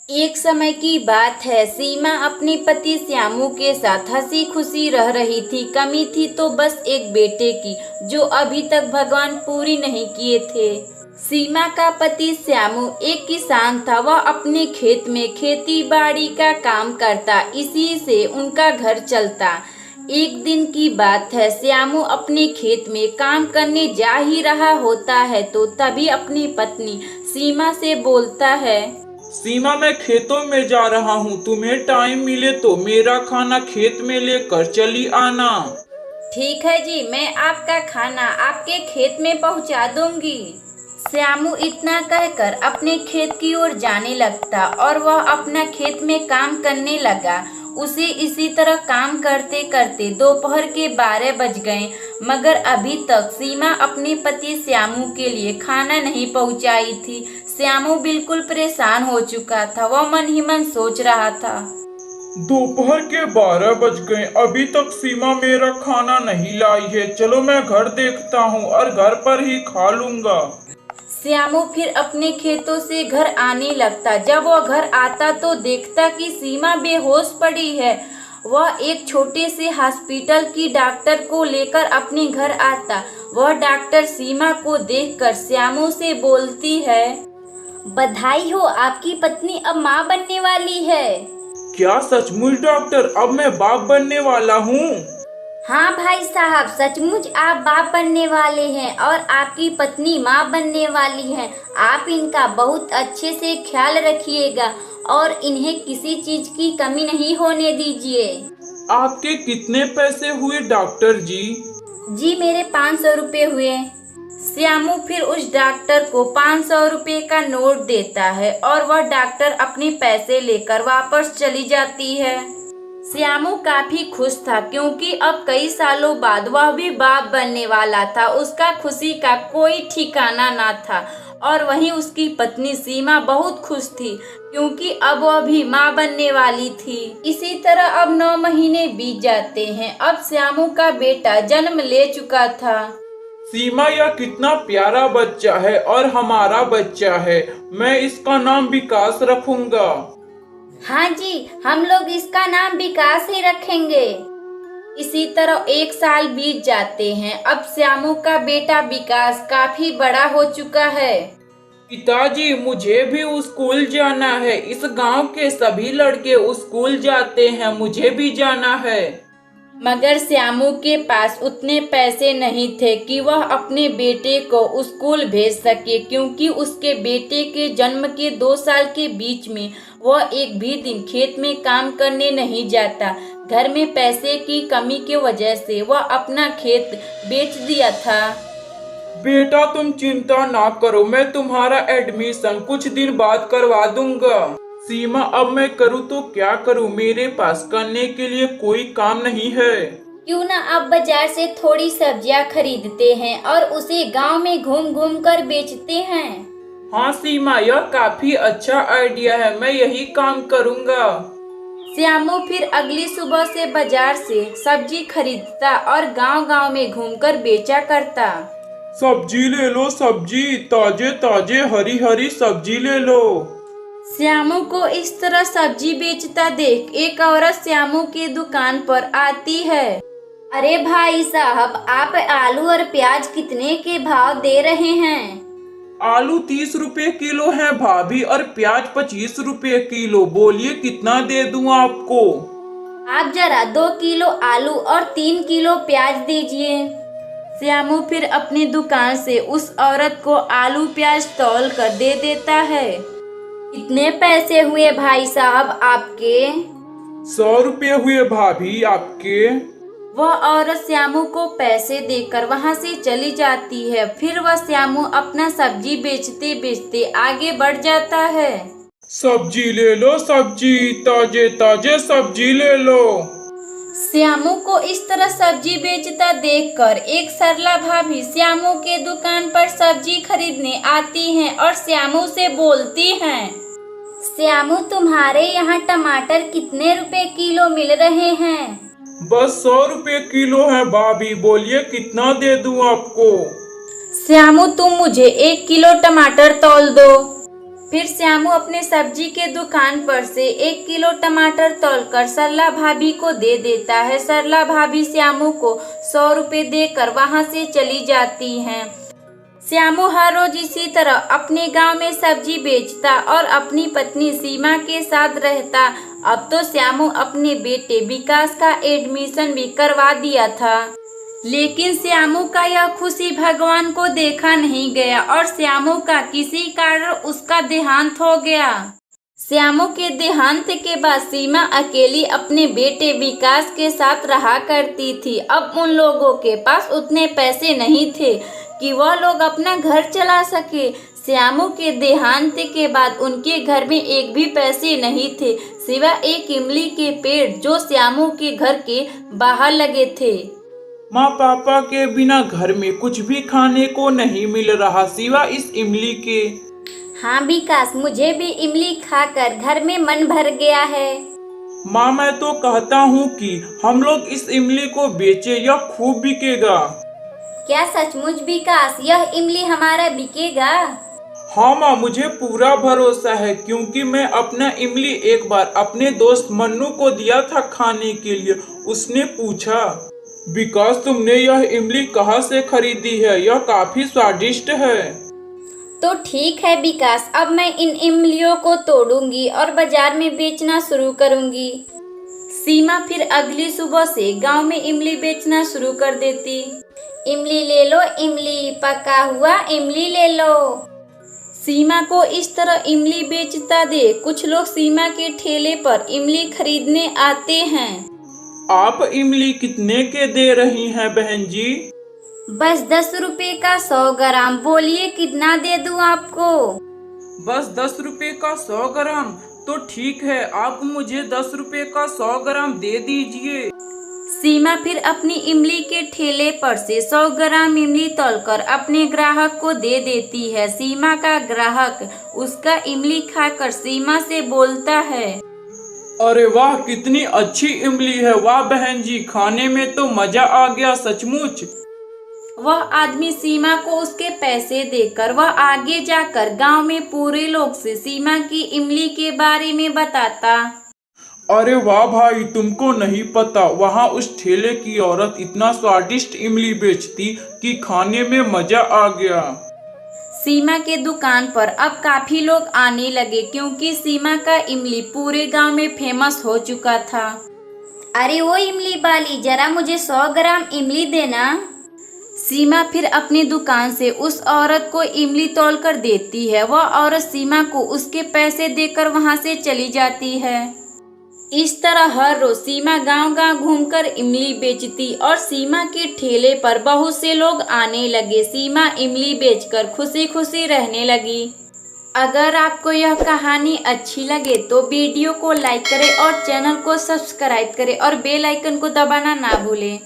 एक समय की बात है। सीमा अपने पति श्यामू के साथ हंसी खुशी रह रही थी। कमी थी तो बस एक बेटे की, जो अभी तक भगवान पूरी नहीं किए थे। सीमा का पति श्यामू एक किसान था। वह अपने खेत में खेती बाड़ी का काम करता, इसी से उनका घर चलता। एक दिन की बात है, श्यामू अपने खेत में काम करने जा ही रहा होता है तो तभी अपनी पत्नी सीमा से बोलता है। सीमा, मैं खेतों में जा रहा हूँ, तुम्हें टाइम मिले तो मेरा खाना खेत में लेकर चली आना। ठीक है जी, मैं आपका खाना आपके खेत में पहुंचा दूंगी। श्यामू इतना कहकर अपने खेत की ओर जाने लगता और वह अपना खेत में काम करने लगा। उसे इसी तरह काम करते करते दोपहर के 12 बज गए, मगर अभी तक सीमा अपने पति श्यामू के लिए खाना नहीं पहुंचाई थी। श्यामू बिल्कुल परेशान हो चुका था। वह मन ही मन सोच रहा था, दोपहर के 12 बज गए, अभी तक सीमा मेरा खाना नहीं लाई है। चलो मैं घर देखता हूँ और घर पर ही खा लूंगा। श्यामू फिर अपने खेतों से घर आने लगता। जब वह घर आता तो देखता कि सीमा बेहोश पड़ी है। वह एक छोटे से हॉस्पिटल की डॉक्टर को लेकर अपने घर आता। वह डॉक्टर सीमा को देखकर श्यामू से बोलती है, बधाई हो, आपकी पत्नी अब माँ बनने वाली है। क्या सचमुच डॉक्टर, अब मैं बाप बनने वाला हूँ? हाँ भाई साहब, सचमुच आप बाप बनने वाले हैं और आपकी पत्नी माँ बनने वाली हैं। आप इनका बहुत अच्छे से ख्याल रखिएगा और इन्हें किसी चीज की कमी नहीं होने दीजिए। आपके कितने पैसे हुए डॉक्टर जी? जी मेरे 500 रुपये हुए। श्यामू फिर उस डॉक्टर को 500 रुपये का नोट देता है और वह डॉक्टर अपने पैसे लेकर वापस चली जाती है। श्यामू काफी खुश था क्योंकि अब कई सालों बाद वह भी बाप बनने वाला था। उसका खुशी का कोई ठिकाना ना था। और वहीं उसकी पत्नी सीमा बहुत खुश थी क्योंकि अब वह भी माँ बनने वाली थी। इसी तरह अब 9 महीने बीत जाते हैं। अब श्यामू का बेटा जन्म ले चुका था। सीमा, यह कितना प्यारा बच्चा है और हमारा बच्चा है। मैं इसका नाम विकास रखूंगा। हाँ जी, हम लोग इसका नाम विकास ही रखेंगे। इसी तरह 1 साल बीत जाते हैं। अब श्यामू का बेटा विकास काफी बड़ा हो चुका है। पिताजी, मुझे भी स्कूल जाना है। इस गांव के सभी लड़के स्कूल जाते हैं, मुझे भी जाना है। मगर श्यामू के पास उतने पैसे नहीं थे कि वह अपने बेटे को स्कूल भेज सके, क्योंकि उसके बेटे के जन्म के 2 साल के बीच में वह एक भी दिन खेत में काम करने नहीं जाता। घर में पैसे की कमी की वजह से वह अपना खेत बेच दिया था। बेटा, तुम चिंता ना करो, मैं तुम्हारा एडमिशन कुछ दिन बाद करवा दूंगा। सीमा, अब मैं करूँ तो क्या करूँ? मेरे पास करने के लिए कोई काम नहीं है। क्यों ना आप बाजार से थोड़ी सब्जियां खरीदते हैं और उसे गांव में घूम घूम कर बेचते हैं। हाँ सीमा, यह काफी अच्छा आइडिया है, मैं यही काम करूँगा। श्यामू फिर अगली सुबह से बाजार से सब्जी खरीदता और गांव-गांव में घूमकर बेचा करता। सब्जी ले लो, सब्जी ताजे ताजे हरी हरी सब्जी ले लो। श्यामू को इस तरह सब्जी बेचता देख एक औरत श्यामू की दुकान पर आती है। अरे भाई साहब, आप आलू और प्याज कितने के भाव दे रहे हैं? आलू 30 रुपए किलो है भाभी, और प्याज 25 रुपए किलो। बोलिए कितना दे दूं आपको? आप जरा 2 किलो आलू और 3 किलो प्याज दीजिए। श्यामू फिर अपनी दुकान से उस औरत को आलू प्याज तौल कर दे देता है। कितने पैसे हुए भाई साहब आपके? 100 रुपए हुए भाभी आपके। वह औरत श्यामू को पैसे देकर वहां से चली जाती है। फिर वह श्यामू अपना सब्जी बेचते बेचते आगे बढ़ जाता है। सब्जी ले लो, सब्जी ताजे ताजे सब्जी ले लो। श्यामू को इस तरह सब्जी बेचता देखकर एक सरला भाभी श्यामू के दुकान पर सब्जी खरीदने आती हैं और श्यामू से बोलती हैं, श्यामू तुम्हारे यहाँ टमाटर कितने रुपए किलो मिल रहे हैं? बस 100 रुपए किलो है भाभी, बोलिए कितना दे दूं आपको? श्यामू तुम मुझे 1 किलो टमाटर तौल दो। फिर श्यामू अपने सब्जी के दुकान पर से 1 किलो टमाटर तौलकर सरला भाभी को दे देता है। सरला भाभी श्यामू को 100 रुपये देकर वहां से चली जाती हैं। श्यामू हर रोज इसी तरह अपने गांव में सब्जी बेचता और अपनी पत्नी सीमा के साथ रहता। अब तो श्यामू अपने बेटे विकास का एडमिशन भी करवा दिया था, लेकिन श्यामू का यह खुशी भगवान को देखा नहीं गया और श्यामू का किसी कारण उसका देहांत हो गया। श्यामू के देहांत के बाद सीमा अकेली अपने बेटे विकास के साथ रहा करती थी। अब उन लोगों के पास उतने पैसे नहीं थे कि वह लोग अपना घर चला सके। श्यामू के देहांत के बाद उनके घर में एक भी पैसे नहीं थे, सिवाय एक इमली के पेड़ जो श्यामू के घर के बाहर लगे थे। माँ पापा के बिना घर में कुछ भी खाने को नहीं मिल रहा सिवाय इस इमली के। हाँ विकास, मुझे भी इमली खाकर घर में मन भर गया है। माँ मैं तो कहता हूँ कि हम लोग इस इमली को बेचे, यह खूब बिकेगा। क्या सचमुच विकास, यह इमली हमारा बिकेगा? हाँ माँ, मुझे पूरा भरोसा है क्योंकि मैं अपना इमली एक बार अपने दोस्त मन्नू को दिया था खाने के लिए। उसने पूछा, विकास तुमने यह इमली कहाँ से खरीदी है, यह काफी स्वादिष्ट है। तो ठीक है विकास, अब मैं इन इमलियों को तोड़ूंगी और बाजार में बेचना शुरू करूंगी। सीमा फिर अगली सुबह से गांव में इमली बेचना शुरू कर देती। इमली ले लो इमली, पका हुआ इमली ले लो। सीमा को इस तरह इमली बेचता देख कुछ लोग सीमा के ठेले पर इमली खरीदने आते हैं। आप इमली कितने के दे रही हैं बहन जी? बस 10 रुपए का 100 ग्राम। बोलिए कितना दे दूं आपको? बस 10 रुपए का 100 ग्राम? तो ठीक है, आप मुझे 10 रुपए का 100 ग्राम दे दीजिए। सीमा फिर अपनी इमली के ठेले पर से 100 ग्राम इमली तौलकर अपने ग्राहक को दे देती है। सीमा का ग्राहक उसका इमली खाकर सीमा से बोलता है, अरे वाह, कितनी अच्छी इमली है। वाह बहन जी, खाने में तो मजा आ गया सचमुच। वह आदमी सीमा को उसके पैसे देकर वह आगे जाकर गांव में पूरे लोग से सीमा की इमली के बारे में बताता। अरे वाह भाई, तुमको नहीं पता, वहाँ उस ठेले की औरत इतना स्वादिष्ट इमली बेचती कि खाने में मजा आ गया। सीमा के दुकान पर अब काफी लोग आने लगे क्योंकि सीमा का इमली पूरे गांव में फेमस हो चुका था। अरे वो इमली वाली, जरा मुझे 100 ग्राम इमली देना। सीमा फिर अपनी दुकान से उस औरत को इमली तौल कर देती है। वह औरत सीमा को उसके पैसे देकर वहां से चली जाती है। इस तरह हर रोज सीमा गांव-गांव घूमकर इमली बेचती और सीमा के ठेले पर बहुत से लोग आने लगे। सीमा इमली बेचकर खुशी खुशी रहने लगी। अगर आपको यह कहानी अच्छी लगे तो वीडियो को लाइक करें और चैनल को सब्सक्राइब करें और बेल आइकन को दबाना ना भूलें।